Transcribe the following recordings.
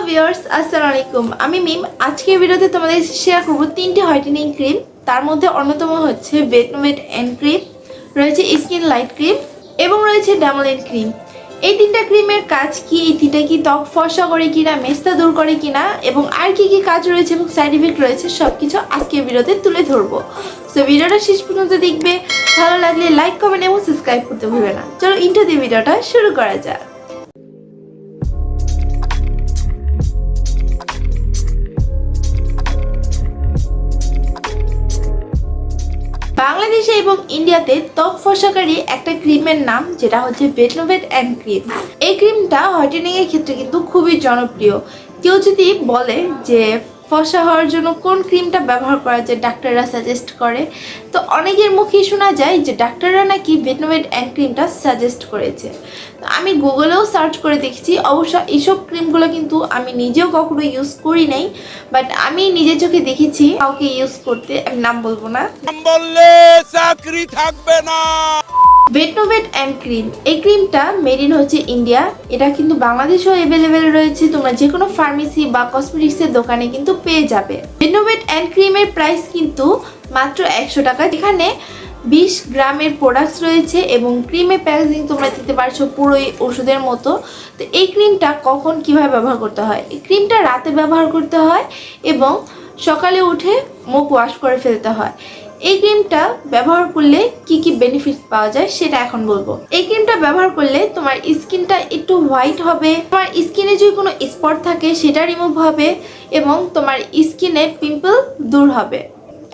Viewers আসসালামু আলাইকুম আমি মিম আজকের ভিডিওতে তোমাদের শেয়ার করব তিনটি হোয়াইটেনিং ক্রিম তার মধ্যে অন্যতম হচ্ছে ওয়েট এন্ড ক্রিম রয়েছে স্কিন লাইট ক্রিম এবং রয়েছে ডাবলিন ক্রিম। এই তিনটা ক্রিমের কাজ কি, এই তিনটা কি ত্বক ফর্সা করে কিনা, মেস্তা দূর করে কিনা এবং আর কি কি কাজ রয়েছে এবং সাইড ইফেক্ট রয়েছে সবকিছু আজকের ভিডিওতে তুলে ধরবো। সো ভিডিওটা শেষ পর্যন্ত দেখবে, ভালো লাগলে লাইক কমেন্ট এবং সাবস্ক্রাইব করতে ভুলবে না। চলো ইন্ট্রো দিয়ে ভিডিওটা শুরু করা যাক। বাংলাদেশে এবং ইন্ডিয়াতে ত্বক ফর্সাকারী একটা ক্রিমের নাম যেটা হচ্ছে ওয়েট এন্ড ক্রিম। এই ক্রিমটা হোয়াইটেনিং এর ক্ষেত্রে কিন্তু খুবই জনপ্রিয়। কেউ যদি বলে যে ফর্সা হওয়ার জন্য কোন ক্রিমটা ব্যবহার করা যায়, ডাক্তাররা সাজেস্ট করে, তো অনেকের মুখেই শোনা যায় যে ডাক্তাররা নাকি ওয়েট এন্ড ক্রিমটা সাজেস্ট করেছে। আমি গুগলেও সার্চ করে দেখছি, অবশ্য এইসব ক্রিমগুলো কিন্তু আমি নিজেও কখনো ইউজ করি নাই, বাট আমি নিজের চোখে দেখেছি কাউকে ইউজ করতে। আমি নাম বলবো না, বললে চাকরি থাকবে না। ওয়েট এন্ড ক্রিম এই ক্রিমটা মেড ইন হচ্ছে ইন্ডিয়া। এটা কিন্তু বাংলাদেশেও অ্যাভেলেবেল রয়েছে, তোমরা যে কোনো ফার্মেসি বা কসমেটিক্সের দোকানে কিন্তু পেয়ে যাবে। ওয়েট এন্ড ক্রিমের প্রাইস কিন্তু মাত্র 100 টাকা। এখানে 20 গ্রামের প্রোডাক্টস রয়েছে এবং ক্রিমের প্যাকেজিং তোমরা দিতে পারছো পুরোই ওষুধের মতো। তো এই ক্রিমটা কখন কিভাবে ব্যবহার করতে হয়, এই ক্রিমটা রাতে ব্যবহার করতে হয় এবং সকালে উঠে মুখ ওয়াশ করে ফেলতে হয়। এই ক্রিমটা ব্যবহার করলে কি কি বেনিফিট পাওয়া যায় সেটা এখন বলবো। এই ক্রিমটা ব্যবহার করলে তোমার স্কিনটা একটু হোয়াইট হবে, তোমার স্কিনে যদি কোনো স্পট থাকে সেটা রিমুভ হবে এবং তোমার স্কিনে পিম্পল দূর হবে।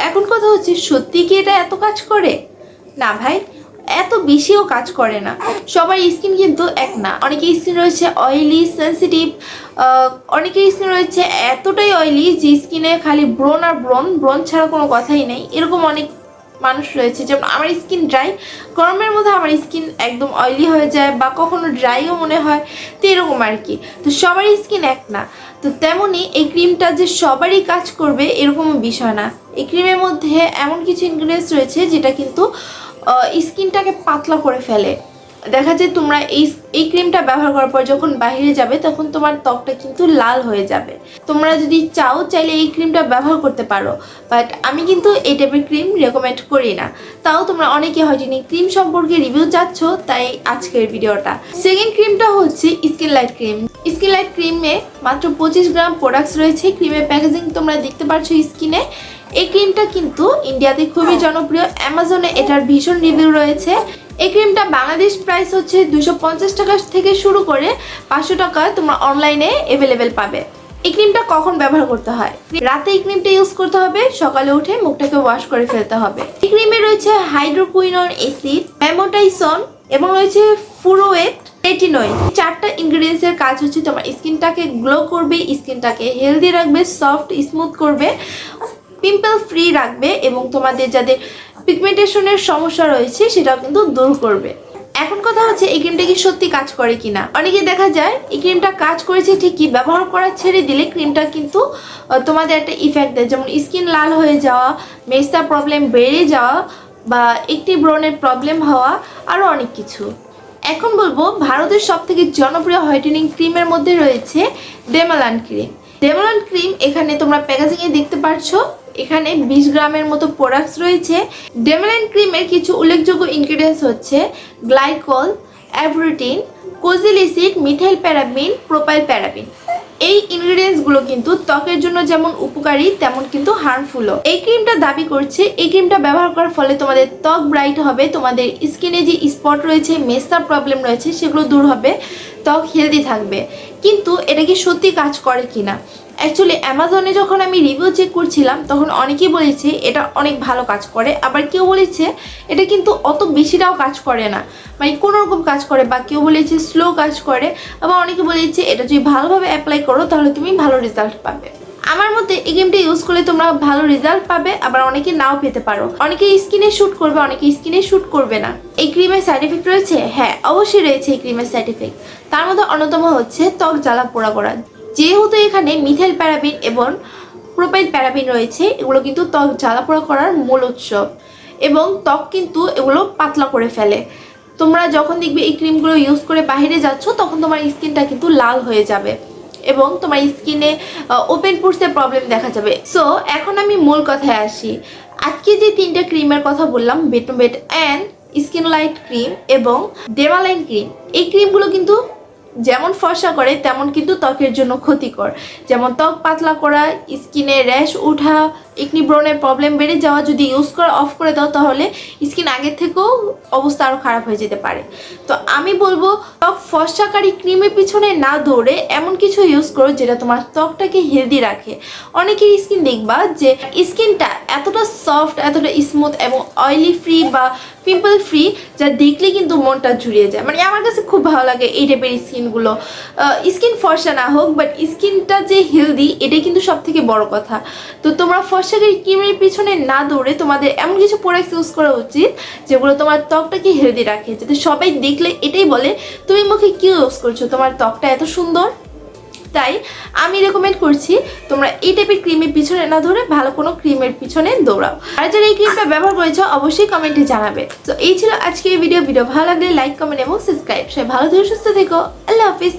এখন কথা হচ্ছে, সত্যি কি এটা এত কাজ করে? না ভাই, এত বেশিও কাজ করে না। সবার স্কিন কিন্তু এক না, অনেকের স্কিন রয়েছে অয়েলি সেন্সিটিভ, অনেকের স্কিন রয়েছে এতটাই অয়েলি যে স্কিনে খালি ব্রণ আর ব্রণ ছাড়া কোনো কথাই নেই। এরকম অনেক মানুষ রয়েছে, যেমন আমার স্কিন ড্রাই, গরমের মধ্যে আমার স্কিন একদম অয়েলি হয়ে যায় বা কখনো ড্রাইও মনে হয়, তো এরকম আর কি। তো সবারই স্কিন এক না, তো তেমনই এই ক্রিমটা যে সবারই কাজ করবে এরকম বিষয় না। এই ক্রিমের মধ্যে এমন কিছু ইনগ্রিডিয়েন্টস রয়েছে যেটা কিন্তু স্কিনটাকে পাতলা করে ফেলে। দেখা যায় তোমরা এই ক্রিমটা ব্যবহার করার পর যখন বাইরে যাবে তখন তোমার ত্বকটা কিন্তু লাল হয়ে যাবে। তোমরা যদি চাইলে এই ক্রিমটা ব্যবহার করতে পারো, বাট আমি কিন্তু এই টাইপের ক্রিম রেকমেন্ড করি না। তাও তোমরা অনেকে হোয়াইটেনিং ক্রিম সম্পর্কে রিভিউ চাচ্ছ, তাই আজকের ভিডিওটা। সেকেন্ড ক্রিমটা হচ্ছে skin light cream. Skin light ক্রিমে মাত্র 25 গ্রাম প্রোডাক্টস রয়েছে। ক্রিমের প্যাকেজিং তোমরা দেখতে পাচ্ছ স্কিনে। এই ক্রিমটা কিন্তু ইন্ডিয়াতে খুবই জনপ্রিয়, অ্যামাজনে এটার ভীষণ রিভিউ রয়েছে। এই ক্রিমটা বাংলাদেশ প্রাইস হচ্ছে 250 টাকা থেকে শুরু করে 500 টাকা তোমরা অনলাইনে অ্যাভেলেবেল পাবে। এই ক্রিমটা কখন ব্যবহার করতে হয়? রাতে এই ক্রিমটা ইউজ করতে হবে, সকালে উঠে মুখটাকে ওয়াশ করে ফেলতে হবে। এই ক্রিমে রয়েছে হাইড্রোকুইনন অ্যাসিড, অ্যামোটাইসন এবং রয়েছে ফুরোয়েট রেটিনয়েড। 4টা ইনগ্রিডিয়েন্টসের কাজ হচ্ছে তোমার স্কিনটাকে গ্লো করবে, স্কিনটাকে হেলদি রাখবে, সফট স্মুথ করবে, পিম্পল ফ্রি রাখবে এবং তোমাদের যাদের পিগমেন্টেশনের সমস্যা রয়েছে সেটাও কিন্তু দূর করবে। এখন কথা হচ্ছে, এই ক্রিমটা কি সত্যি কাজ করে কিনা। অনেকে দেখা যায় এই ক্রিমটা কাজ করেছে ঠিকই, ব্যবহার করা ছেড়ে দিলে ক্রিমটা কিন্তু তোমাদের একটা ইফেক্ট দেয়, যেমন স্কিন লাল হয়ে যাওয়া, মেস্তা প্রবলেম বেড়ে যাওয়া বা একটি ব্রণের প্রবলেম হওয়া, আরও অনেক কিছু। এখন বলবো ভারতের সবথেকে জনপ্রিয় হোয়াইটেনিং ক্রিমের মধ্যে রয়েছে ডেমালান ক্রিম। ডেমালান ক্রিম এখানে তোমরা প্যাকেজিংয়ে দেখতে পাচ্ছো, এখানে 20 গ্রামের মতো প্রোডাক্টস রয়েছে। ডেমালান ক্রিমের কিছু উল্লেখযোগ্য ইনগ্রিডিয়েন্টস হচ্ছে গ্লাইকল, অ্যাভ্রোটিন, kojic acid, methyl paraben, propyl paraben. এই ইনগ্রিডিয়েন্টসগুলো কিন্তু ত্বকের জন্য যেমন উপকারী তেমন কিন্তু হার্মফুলও। এই ক্রিমটা দাবি করছে এই ক্রিমটা ব্যবহার করার ফলে তোমাদের ত্বক ব্রাইট হবে, তোমাদের স্কিনে যে স্পট রয়েছে, মেস্তার প্রবলেম রয়েছে সেগুলো দূর হবে, ত্বক হেলদি থাকবে। কিন্তু এটা কি সত্যি কাজ করে কিনা? অ্যাকচুয়ালি অ্যামাজনে যখন আমি রিভিউ চেক করছিলাম তখন অনেকেই বলেছে এটা অনেক ভালো কাজ করে, আবার কেউ বলেছে এটা কিন্তু অত বেশিটাও কাজ করে না, মানে কোনোরকম কাজ করে, বা কেউ বলেছে স্লো কাজ করে, আবার অনেকে বলেছে এটা যদি ভালোভাবে অ্যাপ্লাই করো তাহলে তুমি ভালো রেজাল্ট পাবে। আমার মতে এই ক্রিমটা ইউজ করলে তোমরা ভালো রেজাল্ট পাবে, আবার অনেকে নাও পেতে পারো। অনেকে স্কিনে শ্যুট করবে, অনেকে স্কিনে শ্যুট করবে না। এই ক্রিমের সাইড এফেক্ট রয়েছে? হ্যাঁ, অবশ্যই রয়েছে এই ক্রিমের সাইড এফেক্ট। তার মধ্যে অন্যতম হচ্ছে ত্বক জ্বালা পোড়া করা। যেহেতু এখানে মিথাইল প্যারাবিন এবং প্রোপাইল প্যারাবিন রয়েছে, এগুলো কিন্তু ত্বক জ্বালা পোড়া করার মূল উৎস এবং ত্বক কিন্তু এগুলো পাতলা করে ফেলে। তোমরা যখন দেখবে এই ক্রিমগুলো ইউজ করে বাইরে যাচ্ছ তখন তোমার স্কিনটা কিন্তু লাল হয়ে যাবে। এবং তোমার স্কিনে ওপেন পোর্সের প্রবলেম দেখা যাবে। সো এখন আমি মূল কথায় আসি। আজকে যে 3টা ক্রিমের কথা বললাম, Betnovate and skin light cream এবং ডেমালাইন ক্রিম, এই ক্রিমগুলো কিন্তু যেমন ফর্সা করে তেমন কিন্তু ত্বকের জন্য ক্ষতিকর। যেমন ত্বক পাতলা করা, স্কিনে র্যাশ ওঠা, একনি ব্রনের প্রবলেম বেড়ে যাওয়া, যদি ইউজ করা অফ করে দাও তাহলে স্কিন আগের থেকেও অবস্থা আরও খারাপ হয়ে যেতে পারে। তো আমি বলবো ত্বক ফর্সাকারী ক্রিমের পিছনে না দৌড়ে এমন কিছু ইউজ করো যেটা তোমার ত্বকটাকে হেলদি রাখে। অনেকের স্কিন দেখবা যে স্কিনটা এতটা সফট, এতটা স্মুথ এবং অয়েলি ফ্রি বা পিম্পল ফ্রি, যা দেখলে কিন্তু মনটা জুড়িয়ে যায়। মানে আমার কাছে খুব ভালো লাগে এই টাইপের স্কিনগুলো। স্কিন ফর্সা না হোক, বাট স্কিনটা যে হেলদি এটাই কিন্তু সব থেকে বড় কথা। তো তোমরা ফর্সাকারী ক্রিমের পিছনে না দৌড়ে তোমাদের এমন কিছু প্রোডাক্ট ইউজ করা উচিত যেগুলো তোমার ত্বকটাকে হেলদি রাখে, যাতে সবাই দেখলে এটাই বলে তুমি মুখে কি ইউজ করছো, তোমার ত্বকটা এত সুন্দর। তাই আমি রেকমেন্ড করছি তোমরা এই টাইপের ক্রিমের পিছনে না ধরে ভালো কোনো ক্রিমের পিছনে দৌড়াও। আর যারা এই ক্রিমটা ব্যবহার করেছো অবশ্যই কমেন্টে জানাবে। তো এই ছিল আজকে এই ভিডিও ভালো লাগলে লাইক, কমেন্ট এবং সাবস্ক্রাইব। সবাই ভালো থেকো, সুস্থ থেকো। আল্লাহ হাফিজ।